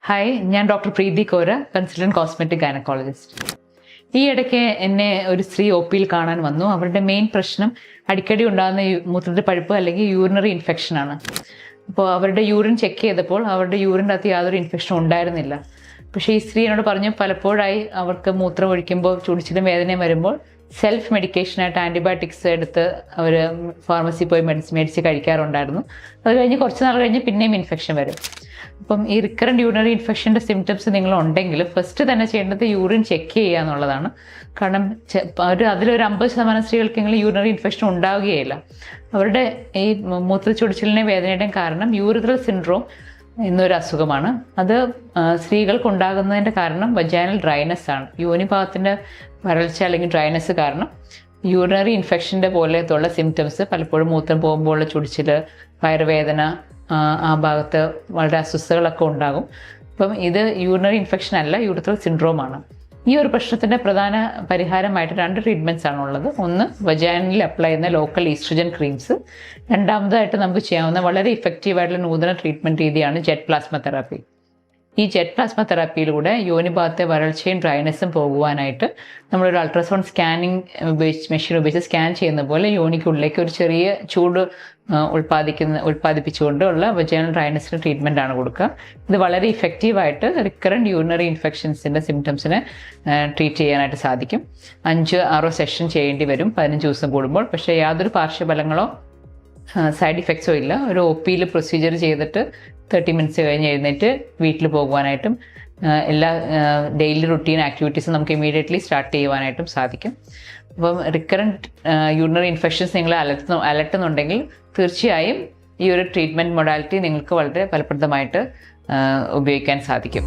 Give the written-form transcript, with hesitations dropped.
Hi, ഞാൻ doctor പ്രീതി കോര, consultant cosmetic gynaecologist. ഈ ഇടയ്ക്ക് എന്നെ ഒരു സ്ത്രീ ഒ പിയിൽ കാണാൻ വന്നു. അവരുടെ മെയിൻ പ്രശ്നം അടിക്കടി ഉണ്ടാകുന്ന മൂത്രത്തിൽ പഴുപ്പ് അല്ലെങ്കിൽ യൂറിനറി ഇൻഫെക്ഷനാണ്. അപ്പോൾ അവരുടെ യൂറിൻ ചെക്ക് ചെയ്തപ്പോൾ അവരുടെ യൂറിൻ്റെ അകത്ത് യാതൊരു ഇൻഫെക്ഷനും ഉണ്ടായിരുന്നില്ല. പക്ഷേ ഈ സ്ത്രീ എന്നോട് പറഞ്ഞു, പലപ്പോഴായി അവർക്ക് മൂത്രം ഒഴിക്കുമ്പോൾ ചുടിച്ചിലും വേദനയും വരുമ്പോൾ സെൽഫ് മെഡിക്കേഷനായിട്ട് ആൻറ്റിബയോട്ടിക്സ് എടുത്ത് അവർ ഫാർമസി പോയി മേടിച്ച് കഴിക്കാറുണ്ടായിരുന്നു. അത് കഴിഞ്ഞ് കുറച്ച് നാൾ കഴിഞ്ഞ് പിന്നെയും ഇൻഫെക്ഷൻ വരും. അപ്പം ഈ റിക്കറൻറ്റ് യൂറിനറി ഇൻഫെക്ഷൻ്റെ സിംറ്റംസ് നിങ്ങളുണ്ടെങ്കിൽ ഫസ്റ്റ് തന്നെ ചെയ്യേണ്ടത് യൂറിൻ ചെക്ക് ചെയ്യുക എന്നുള്ളതാണ്. കാരണം അതിലൊരു 50% സ്ത്രീകൾക്കെങ്കിലും യൂറിനറി ഇൻഫെക്ഷൻ ഉണ്ടാവുകയില്ല. അവരുടെ ഈ മൂത്രച്ചൊടിച്ചിലിൻ്റെയും വേദനയുടെയും കാരണം യൂറിത്രൽ സിൻഡ്രോം എന്നൊരു അസുഖമാണ്. അത് സ്ത്രീകൾക്കുണ്ടാകുന്നതിൻ്റെ കാരണം വജൈനൽ ഡ്രൈനെസ് ആണ്. യോനിഭാഗത്തിൻ്റെ വരൾച്ച അല്ലെങ്കിൽ ഡ്രൈനെസ് കാരണം യൂറിനറി ഇൻഫെക്ഷൻ്റെ പോലത്തുള്ള സിംറ്റംസ്, പലപ്പോഴും മൂത്രം പോകുമ്പോഴുള്ള ചൊടിച്ചിൽ, വയറുവേദന, ആ ഭാഗത്ത് വളരെ അസ്വസ്ഥതകളൊക്കെ ഉണ്ടാകും. അപ്പം ഇത് യൂറിനറി ഇൻഫെക്ഷൻ അല്ല, യൂറിത്രൽ സിൻഡ്രോമാണ്. ഈ ഒരു പ്രശ്നത്തിൻ്റെ പ്രധാന പരിഹാരമായിട്ട് 2 ട്രീറ്റ്മെൻറ്റ്സ് ആണുള്ളത്. ഒന്ന്, വജൈനയിൽ അപ്ലൈ ചെയ്യുന്ന ലോക്കൽ ഈസ്ട്രജൻ ക്രീംസ്. രണ്ടാമതായിട്ട് നമുക്ക് ചെയ്യാവുന്ന വളരെ ഇഫക്റ്റീവായിട്ടുള്ള നൂതന ട്രീറ്റ്മെൻറ്റ് രീതിയാണ് ജെറ്റ് പ്ലാസ്മ തെറാപ്പി. ഈ ജെറ്റ് പ്ലാസ്മ തെറാപ്പിയിലൂടെ യോനിഭാഗത്തെ വരൾച്ചയും ഡ്രൈനെസ്സും പോകുവാനായിട്ട് നമ്മളൊരു അൾട്രാസൗണ്ട് സ്കാനിങ് മെഷീൻ ഉപയോഗിച്ച് സ്കാൻ ചെയ്യുന്ന പോലെ യോനിക്കുള്ളിലേക്ക് ഒരു ചെറിയ ചൂട് ഉൽപ്പാദിപ്പിച്ചുകൊണ്ടുള്ള വജൈനൽ ഡ്രൈനെസ്സിന് ട്രീറ്റ്മെൻ്റ് ആണ് കൊടുക്കുക. ഇത് വളരെ ഇഫക്റ്റീവായിട്ട് റിക്കറൻറ്റ് യൂറിനറി ഇൻഫെക്ഷൻസിൻ്റെ സിംറ്റംസിനെ ട്രീറ്റ് ചെയ്യാനായിട്ട് സാധിക്കും. 5-6 സെഷൻ ചെയ്യേണ്ടി വരും 15 ദിവസം കൂടുമ്പോൾ. പക്ഷേ യാതൊരു പാർശ്വഫലങ്ങളോ സൈഡ് ഇഫക്ട്സോ ഇല്ല. ഒരു ഒ പിയിൽ പ്രൊസീജിയർ ചെയ്തിട്ട് 30 മിനിറ്റ്സ് കഴിഞ്ഞ് എഴുന്നേറ്റ് വീട്ടിൽ പോകുവാനായിട്ടും എല്ലാ ഡെയിലി റുട്ടീൻ ആക്ടിവിറ്റീസും നമുക്ക് ഇമീഡിയറ്റ്ലി സ്റ്റാർട്ട് ചെയ്യുവാനായിട്ടും സാധിക്കും. അപ്പം റിക്കറൻറ്റ് യൂറിനറി ഇൻഫെക്ഷൻസ് നിങ്ങളെ അലട്ടുന്നുണ്ടെങ്കിൽ തീർച്ചയായും ഈ ഒരു ട്രീറ്റ്മെൻറ്റ് മൊഡാലിറ്റി നിങ്ങൾക്ക് വളരെ ഫലപ്രദമായിട്ട് ഉപയോഗിക്കാൻ സാധിക്കും.